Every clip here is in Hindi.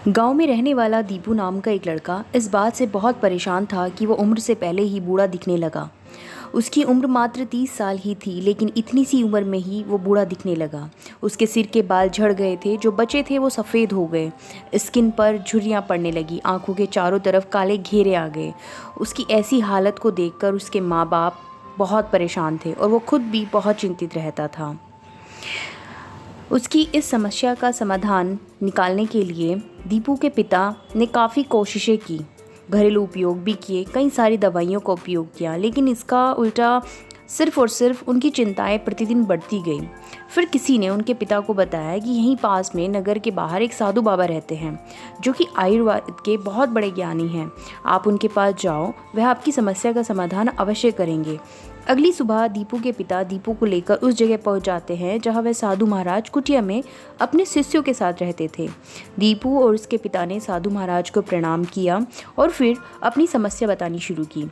गांव में रहने वाला दीपू नाम का एक लड़का इस बात से बहुत परेशान था कि वो उम्र से पहले ही बूढ़ा दिखने लगा। उसकी उम्र मात्र 30 साल ही थी, लेकिन इतनी सी उम्र में ही वो बूढ़ा दिखने लगा। उसके सिर के बाल झड़ गए थे, जो बचे थे वो सफ़ेद हो गए। स्किन पर झुर्रियाँ पड़ने लगी, आंखों के चारों तरफ काले घेरे आ गए। उसकी ऐसी हालत को देखकर उसके माँ बाप बहुत परेशान थे और वो खुद भी बहुत चिंतित रहता था। उसकी इस समस्या का समाधान निकालने के लिए दीपू के पिता ने काफ़ी कोशिशें की, घरेलू उपयोग भी किए, कई सारी दवाइयों का उपयोग किया, लेकिन इसका उल्टा सिर्फ और सिर्फ उनकी चिंताएं प्रतिदिन बढ़ती गई। फिर किसी ने उनके पिता को बताया कि यहीं पास में नगर के बाहर एक साधु बाबा रहते हैं, जो कि आयुर्वेद के बहुत बड़े ज्ञानी हैं। आप उनके पास जाओ, वह आपकी समस्या का समाधान अवश्य करेंगे। अगली सुबह दीपू के पिता दीपू को लेकर उस जगह पहुंच जाते हैं जहां वह साधु महाराज कुटिया में अपने शिष्यों के साथ रहते थे। दीपू और उसके पिता ने साधु महाराज को प्रणाम किया और फिर अपनी समस्या बतानी शुरू की।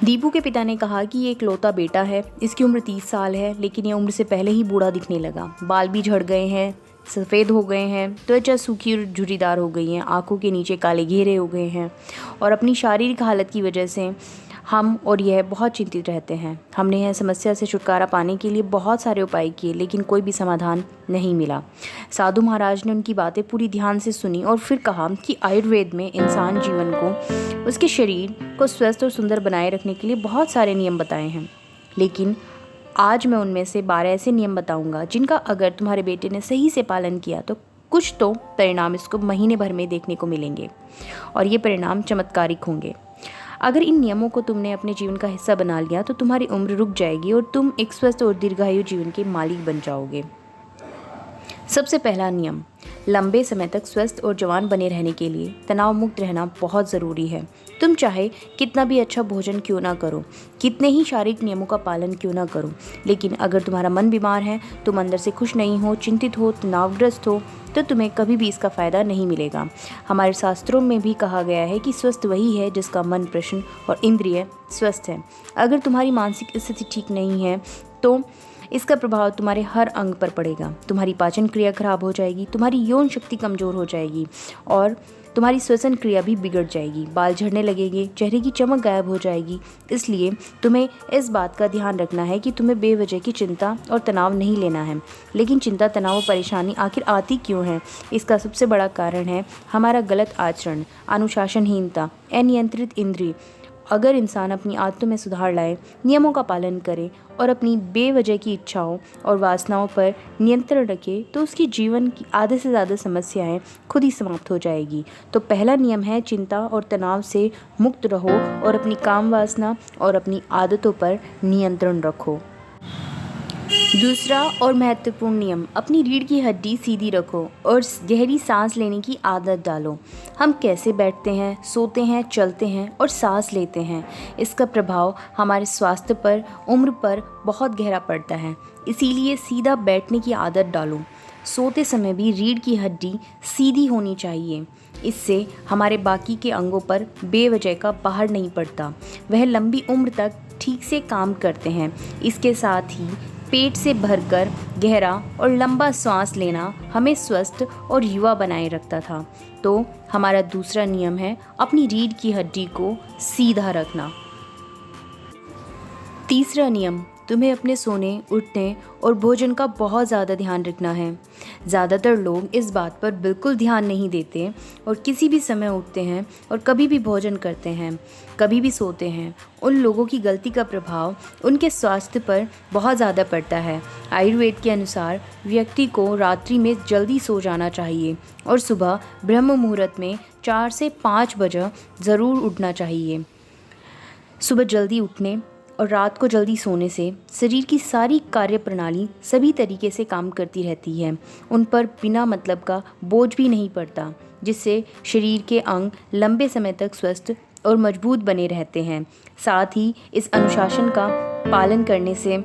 दीपू के पिता ने कहा कि ये इकलौता बेटा है, इसकी उम्र 30 साल है, लेकिन ये उम्र से पहले ही बूढ़ा दिखने लगा। बाल भी झड़ गए हैं, सफ़ेद हो गए हैं, त्वचा सूखी और झुर्रीदार हो गई हैं, आंखों के नीचे काले घेरे हो गए हैं और अपनी शारीरिक हालत की वजह से हम और यह बहुत चिंतित रहते हैं। हमने यह समस्या से छुटकारा पाने के लिए बहुत सारे उपाय किए, लेकिन कोई भी समाधान नहीं मिला। साधु महाराज ने उनकी बातें पूरी ध्यान से सुनी और फिर कहा कि आयुर्वेद में इंसान जीवन को, उसके शरीर को स्वस्थ और सुंदर बनाए रखने के लिए बहुत सारे नियम बताए हैं, लेकिन आज मैं उनमें से 12 ऐसे नियम बताऊंगा जिनका अगर तुम्हारे बेटे ने सही से पालन किया तो कुछ तो परिणाम इसको महीने भर में देखने को मिलेंगे और ये परिणाम चमत्कारिक होंगे। अगर इन नियमों को तुमने अपने जीवन का हिस्सा बना लिया तो तुम्हारी उम्र रुक जाएगी और तुम एक स्वस्थ और दीर्घायु जीवन के मालिक बन जाओगे। सबसे पहला नियम, लंबे समय तक स्वस्थ और जवान बने रहने के लिए तनाव मुक्त रहना बहुत ज़रूरी है। तुम चाहे कितना भी अच्छा भोजन क्यों ना करो, कितने ही शारीरिक नियमों का पालन क्यों ना करो, लेकिन अगर तुम्हारा मन बीमार है, तुम अंदर से खुश नहीं हो, चिंतित हो, तनावग्रस्त हो, तो तुम्हें कभी भी इसका फ़ायदा नहीं मिलेगा। हमारे शास्त्रों में भी कहा गया है कि स्वस्थ वही है जिसका मन प्रसन्न और इंद्रिय स्वस्थ है। अगर तुम्हारी मानसिक स्थिति ठीक नहीं है तो इसका प्रभाव तुम्हारे हर अंग पर पड़ेगा। तुम्हारी पाचन क्रिया खराब हो जाएगी, तुम्हारी यौन शक्ति कमज़ोर हो जाएगी और तुम्हारी श्वसन क्रिया भी बिगड़ जाएगी। बाल झड़ने लगेंगे, चेहरे की चमक गायब हो जाएगी। इसलिए तुम्हें इस बात का ध्यान रखना है कि तुम्हें बेवजह की चिंता और तनाव नहीं लेना है। लेकिन चिंता, तनाव और परेशानी आखिर आती क्यों है? इसका सबसे बड़ा कारण है हमारा गलत आचरण, अनुशासनहीनता, अनियंत्रित इंद्रिय। अगर इंसान अपनी आदतों में सुधार लाए, नियमों का पालन करे और अपनी बेवजह की इच्छाओं और वासनाओं पर नियंत्रण रखे, तो उसकी जीवन की आधे से ज़्यादा समस्याएं खुद ही समाप्त हो जाएगी। तो पहला नियम है, चिंता और तनाव से मुक्त रहो और अपनी काम वासना और अपनी आदतों पर नियंत्रण रखो। दूसरा और महत्वपूर्ण नियम, अपनी रीढ़ की हड्डी सीधी रखो और गहरी सांस लेने की आदत डालो। हम कैसे बैठते हैं, सोते हैं, चलते हैं और सांस लेते हैं, इसका प्रभाव हमारे स्वास्थ्य पर, उम्र पर बहुत गहरा पड़ता है। इसीलिए सीधा बैठने की आदत डालो। सोते समय भी रीढ़ की हड्डी सीधी होनी चाहिए। इससे हमारे बाकी के अंगों पर बेवजह का पहाड़ नहीं पड़ता, वह लंबी उम्र तक ठीक से काम करते हैं। इसके साथ ही पेट से भरकर गहरा और लंबा सांस लेना हमें स्वस्थ और युवा बनाए रखता था। तो हमारा दूसरा नियम है अपनी रीढ़ की हड्डी को सीधा रखना। तीसरा नियम, तुम्हें अपने सोने, उठने और भोजन का बहुत ज़्यादा ध्यान रखना है। ज़्यादातर लोग इस बात पर बिल्कुल ध्यान नहीं देते और किसी भी समय उठते हैं और कभी भी भोजन करते हैं, कभी भी सोते हैं। उन लोगों की गलती का प्रभाव उनके स्वास्थ्य पर बहुत ज़्यादा पड़ता है। आयुर्वेद के अनुसार व्यक्ति को रात्रि में जल्दी सो जाना चाहिए और सुबह ब्रह्म मुहूर्त में 4 से 5 बजे ज़रूर उठना चाहिए। सुबह जल्दी उठने और रात को जल्दी सोने से शरीर की सारी कार्य प्रणाली सभी तरीके से काम करती रहती है। उन पर बिना मतलब का बोझ भी नहीं पड़ता, जिससे शरीर के अंग लंबे समय तक स्वस्थ और मजबूत बने रहते हैं। साथ ही इस अनुशासन का पालन करने से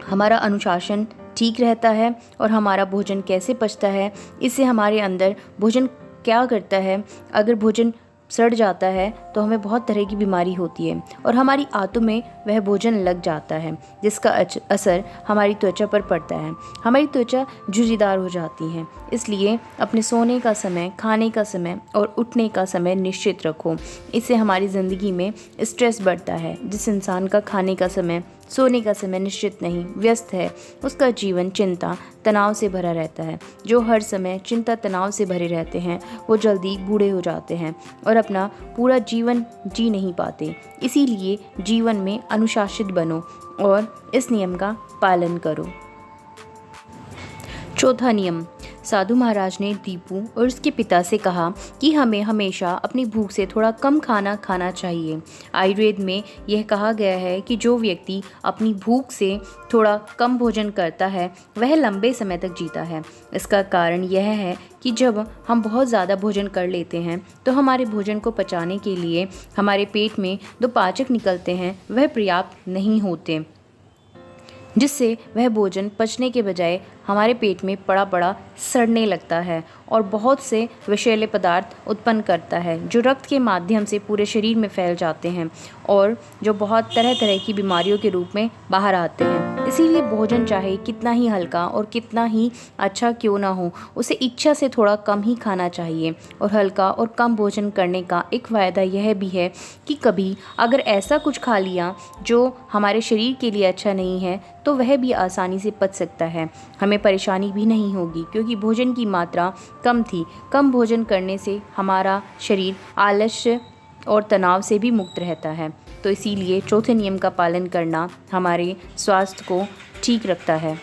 हमारा अनुशासन ठीक रहता है और हमारा भोजन कैसे पचता है, इससे हमारे अंदर भोजन क्या करता है, अगर भोजन सड़ जाता है तो हमें बहुत तरह की बीमारी होती है और हमारी आंतों में वह भोजन लग जाता है, जिसका असर हमारी त्वचा पर पड़ता है। हमारी त्वचा झुर्रीदार हो जाती है। इसलिए अपने सोने का समय, खाने का समय और उठने का समय निश्चित रखो। इससे हमारी ज़िंदगी में स्ट्रेस बढ़ता है। जिस इंसान का खाने का समय, सोने का समय निश्चित नहीं, व्यस्त है, उसका जीवन चिंता तनाव से भरा रहता है। जो हर समय चिंता तनाव से भरे रहते हैं वो जल्दी बूढ़े हो जाते हैं और अपना पूरा जीवन जी नहीं पाते। इसीलिए जीवन में अनुशासित बनो और इस नियम का पालन करो। चौथा नियम। साधु महाराज ने दीपू और उसके पिता से कहा कि हमें हमेशा अपनी भूख से थोड़ा कम खाना खाना चाहिए। आयुर्वेद में यह कहा गया है कि जो व्यक्ति अपनी भूख से थोड़ा कम भोजन करता है वह लंबे समय तक जीता है। इसका कारण यह है कि जब हम बहुत ज़्यादा भोजन कर लेते हैं तो हमारे भोजन को पचाने के लिए हमारे पेट में जो पाचक निकलते हैं वह पर्याप्त नहीं होते, जिससे वह भोजन पचने के बजाय हमारे पेट में पड़ा पड़ा सड़ने लगता है और बहुत से विषैले पदार्थ उत्पन्न करता है जो रक्त के माध्यम से पूरे शरीर में फैल जाते हैं और जो बहुत तरह तरह की बीमारियों के रूप में बाहर आते हैं। इसीलिए भोजन चाहे कितना ही हल्का और कितना ही अच्छा क्यों ना हो, उसे इच्छा से थोड़ा कम ही खाना चाहिए। और हल्का और कम भोजन करने का एक फ़ायदा यह भी है कि कभी अगर ऐसा कुछ खा लिया जो हमारे शरीर के लिए अच्छा नहीं है तो वह भी आसानी से पच सकता है। हमें परेशानी भी नहीं होगी क्योंकि भोजन की मात्रा कम थी। कम भोजन करने से हमारा शरीर आलस्य और तनाव से भी मुक्त रहता है। तो इसीलिए चौथे नियम का पालन करना हमारे स्वास्थ्य को ठीक रखता है।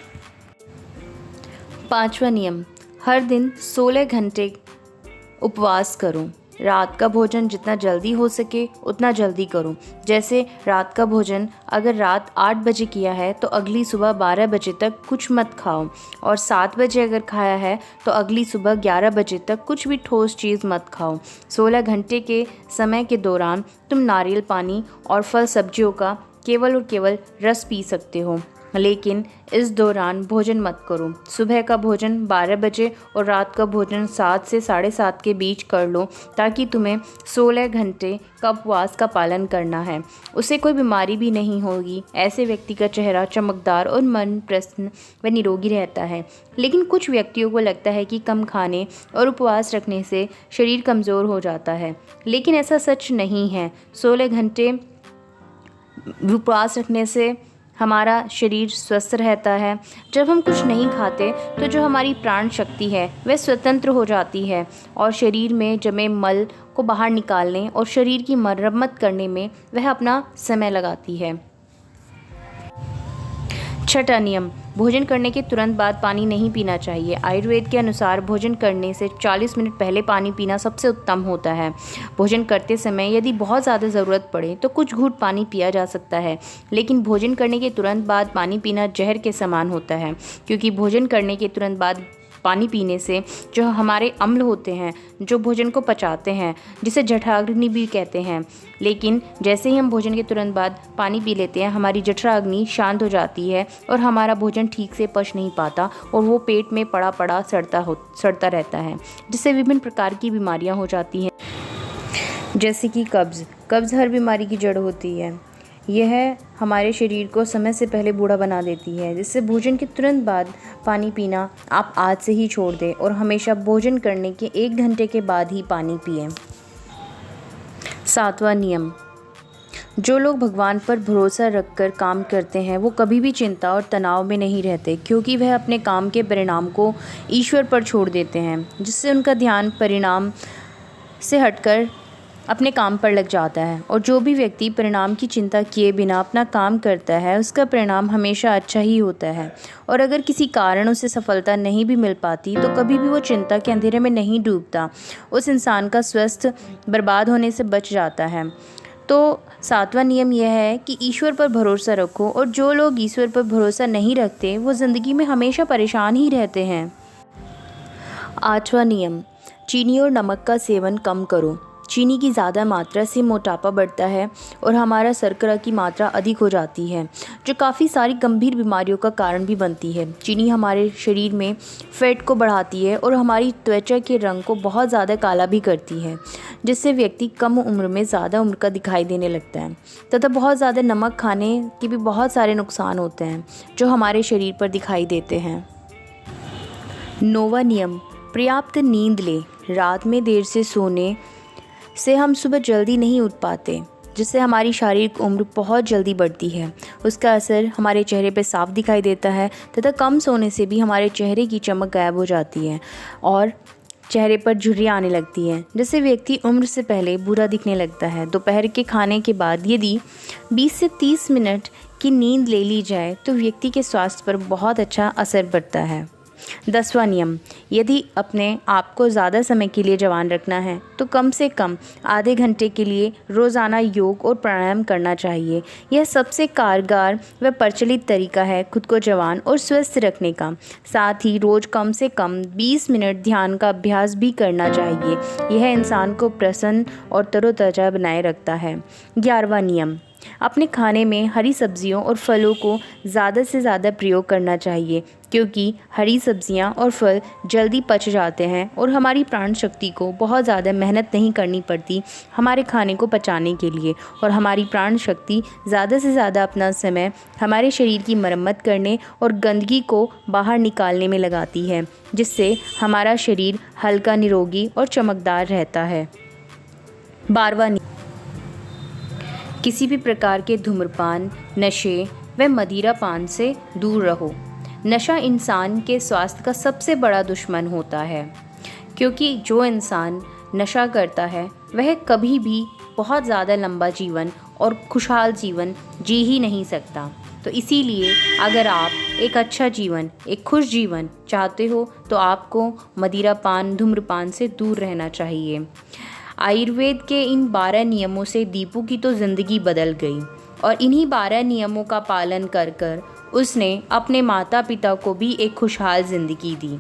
पांचवा नियम। हर दिन 16 घंटे उपवास करो। रात का भोजन जितना जल्दी हो सके उतना जल्दी करो। जैसे रात का भोजन अगर रात 8 बजे किया है तो अगली सुबह 12 बजे तक कुछ मत खाओ, और 7 बजे अगर खाया है तो अगली सुबह 11 बजे तक कुछ भी ठोस चीज़ मत खाओ। 16 घंटे के समय के दौरान तुम नारियल पानी और फल सब्जियों का केवल और केवल रस पी सकते हो, लेकिन इस दौरान भोजन मत करो। सुबह का भोजन 12 बजे और रात का भोजन 7 से 7:30 के बीच कर लो, ताकि तुम्हें 16 घंटे का उपवास का पालन करना है। उसे कोई बीमारी भी नहीं होगी। ऐसे व्यक्ति का चेहरा चमकदार और मन प्रसन्न व निरोगी रहता है। लेकिन कुछ व्यक्तियों को लगता है कि कम खाने और उपवास रखने से शरीर कमज़ोर हो जाता है, लेकिन ऐसा सच नहीं है। 16 घंटे उपवास रखने से हमारा शरीर स्वस्थ रहता है। जब हम कुछ नहीं खाते तो जो हमारी प्राण शक्ति है वह स्वतंत्र हो जाती है और शरीर में जमे मल को बाहर निकालने और शरीर की मरम्मत करने में वह अपना समय लगाती है। छठा नियम। भोजन करने के तुरंत बाद पानी नहीं पीना चाहिए। आयुर्वेद के अनुसार भोजन करने से 40 मिनट पहले पानी पीना सबसे उत्तम होता है। भोजन करते समय यदि बहुत ज़्यादा ज़रूरत पड़े तो कुछ घूंट पानी पिया जा सकता है, लेकिन भोजन करने के तुरंत बाद पानी पीना जहर के समान होता है, क्योंकि भोजन करने के तुरंत बाद पानी पीने से जो हमारे अम्ल होते हैं जो भोजन को पचाते हैं, जिसे जठराग्नि भी कहते हैं, लेकिन जैसे ही हम भोजन के तुरंत बाद पानी पी लेते हैं हमारी जठराग्नि शांत हो जाती है और हमारा भोजन ठीक से पच नहीं पाता और वो पेट में पड़ा पड़ा सड़ता रहता है, जिससे विभिन्न प्रकार की बीमारियां हो जाती हैं, जैसे कि कब्ज़ हर बीमारी की जड़ होती है। यह हमारे शरीर को समय से पहले बूढ़ा बना देती है, जिससे भोजन के तुरंत बाद पानी पीना आप आज से ही छोड़ दें और हमेशा भोजन करने के 1 घंटे के बाद ही पानी पिएं। 7वां नियम। जो लोग भगवान पर भरोसा रखकर काम करते हैं वो कभी भी चिंता और तनाव में नहीं रहते, क्योंकि वह अपने काम के परिणाम को ईश्वर पर छोड़ देते हैं, जिससे उनका ध्यान परिणाम से हटकर अपने काम पर लग जाता है। और जो भी व्यक्ति परिणाम की चिंता किए बिना अपना काम करता है उसका परिणाम हमेशा अच्छा ही होता है। और अगर किसी कारण उसे सफलता नहीं भी मिल पाती तो कभी भी वो चिंता के अंधेरे में नहीं डूबता। उस इंसान का स्वास्थ्य बर्बाद होने से बच जाता है। तो 7वां नियम यह है कि ईश्वर पर भरोसा रखो, और जो लोग ईश्वर पर भरोसा नहीं रखते वो ज़िंदगी में हमेशा परेशान ही रहते हैं। 8वां नियम। चीनी और नमक का सेवन कम करो। चीनी की ज़्यादा मात्रा से मोटापा बढ़ता है और हमारा शर्करा की मात्रा अधिक हो जाती है, जो काफ़ी सारी गंभीर बीमारियों का कारण भी बनती है। चीनी हमारे शरीर में फैट को बढ़ाती है और हमारी त्वचा के रंग को बहुत ज़्यादा काला भी करती है, जिससे व्यक्ति कम उम्र में ज़्यादा उम्र का दिखाई देने लगता है। तथा बहुत ज़्यादा नमक खाने के भी बहुत सारे नुकसान होते हैं जो हमारे शरीर पर दिखाई देते हैं। नोवा नियम: पर्याप्त नींद ले। रात में देर से सोने से हम सुबह जल्दी नहीं उठ पाते, जिससे हमारी शारीरिक उम्र बहुत जल्दी बढ़ती है। उसका असर हमारे चेहरे पर साफ दिखाई देता है तथा कम सोने से भी हमारे चेहरे की चमक गायब हो जाती है और चेहरे पर झुर्रियाँ आने लगती हैं, जिससे व्यक्ति उम्र से पहले बुरा दिखने लगता है। दोपहर के खाने के बाद यदि 20 से 30 मिनट की नींद ले ली जाए तो व्यक्ति के स्वास्थ्य पर बहुत अच्छा असर पड़ता है। 10वां नियम: यदि अपने आप को ज़्यादा समय के लिए जवान रखना है तो कम से कम आधे घंटे के लिए रोज़ाना योग और प्राणायाम करना चाहिए। यह सबसे कारगर व प्रचलित तरीका है खुद को जवान और स्वस्थ रखने का। साथ ही रोज़ कम से कम 20 मिनट ध्यान का अभ्यास भी करना चाहिए। यह इंसान को प्रसन्न और तरोताज़ा बनाए रखता है। 11वां नियम: अपने खाने में हरी सब्जियों और फलों को ज़्यादा से ज़्यादा प्रयोग करना चाहिए, क्योंकि हरी सब्जियां और फल जल्दी पच जाते हैं और हमारी प्राण शक्ति को बहुत ज़्यादा मेहनत नहीं करनी पड़ती हमारे खाने को पचाने के लिए, और हमारी प्राण शक्ति ज़्यादा से ज़्यादा अपना समय हमारे शरीर की मरम्मत करने और गंदगी को बाहर निकालने में लगाती है, जिससे हमारा शरीर हल्का, निरोगी और चमकदार रहता है। 12वां नियम: किसी भी प्रकार के धूम्रपान, नशे व मदिरा पान से दूर रहो। नशा इंसान के स्वास्थ्य का सबसे बड़ा दुश्मन होता है, क्योंकि जो इंसान नशा करता है वह कभी भी बहुत ज़्यादा लंबा जीवन और खुशहाल जीवन जी ही नहीं सकता। तो इसीलिए अगर आप एक अच्छा जीवन, एक खुश जीवन चाहते हो तो आपको मदिरा पान, धूम्रपान से दूर रहना चाहिए। आयुर्वेद के इन 12 नियमों से दीपू की तो ज़िंदगी बदल गई और इन्हीं 12 नियमों का पालन कर कर उसने अपने माता पिता को भी एक खुशहाल ज़िंदगी दी।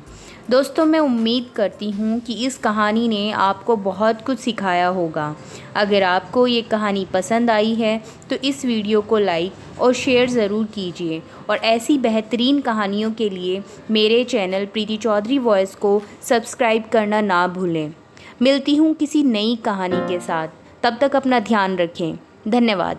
दोस्तों, मैं उम्मीद करती हूँ कि इस कहानी ने आपको बहुत कुछ सिखाया होगा। अगर आपको ये कहानी पसंद आई है तो इस वीडियो को लाइक और शेयर ज़रूर कीजिए और ऐसी बेहतरीन कहानियों के लिए मेरे चैनल प्रीति चौधरी वॉइस को सब्सक्राइब करना ना भूलें। मिलती हूँ किसी नई कहानी के साथ, तब तक अपना ध्यान रखें। धन्यवाद।